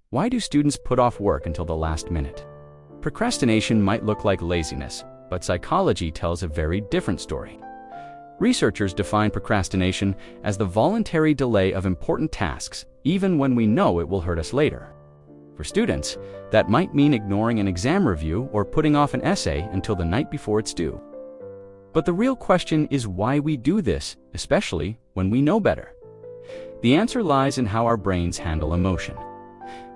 Why do students put off work until the last minute? Procrastination might look like laziness, but psychology tells a very different story. Researchers define procrastination as the voluntary delay of important tasks, even when we know it will hurt us later. For students, that might mean ignoring an exam review or putting off an essay until the night before it's due. But the real question is why we do this, especially when we know better. The answer lies in how our brains handle emotion.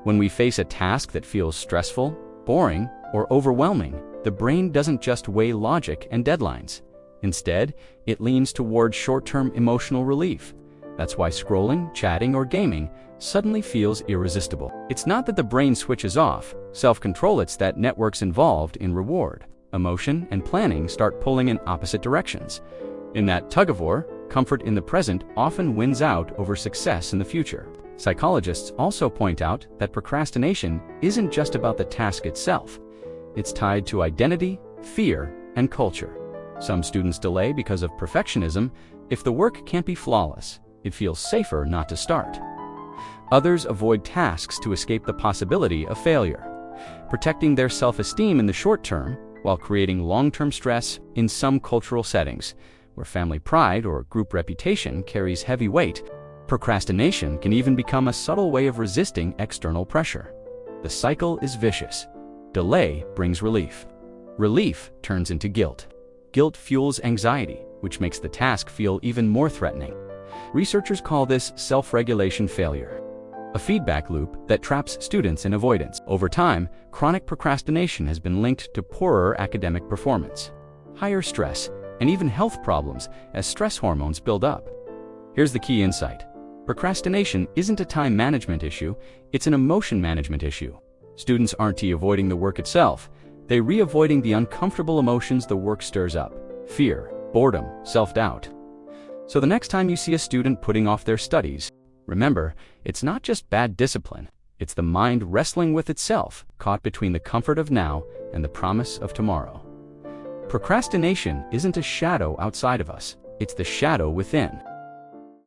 When we face a task that feels stressful, boring, or overwhelming, the brain doesn't just weigh logic and deadlines. Instead, it leans toward short-term emotional relief. That's why scrolling, chatting, or gaming suddenly feels irresistible. It's not that the brain switches off, self-control, it's that networks involved in reward, emotion, and planning start pulling in opposite directions. In that tug-of-war, comfort in the present often wins out over success in the future. Psychologists also point out that procrastination isn't just about the task itself. It's tied to identity, fear, and culture. Some students delay because of perfectionism. If the work can't be flawless, it feels safer not to start. Others avoid tasks to escape the possibility of failure, protecting their self-esteem in the short term while creating long-term stress. In some cultural settings, where family pride or group reputation carries heavy weight, procrastination can even become a subtle way of resisting external pressure. The cycle is vicious. Delay brings relief. Relief turns into guilt. Guilt fuels anxiety, which makes the task feel even more threatening. Researchers call this self-regulation failure, a feedback loop that traps students in avoidance. Over time, chronic procrastination has been linked to poorer academic performance, higher stress, and even health problems as stress hormones build up. Here's the key insight. Procrastination isn't a time management issue, it's an emotion management issue. Students aren't avoiding the work itself, they're avoiding the uncomfortable emotions the work stirs up: fear, boredom, self-doubt. So the next time you see a student putting off their studies, remember, it's not just bad discipline, it's the mind wrestling with itself, caught between the comfort of now and the promise of tomorrow. Procrastination isn't a shadow outside of us, it's the shadow within.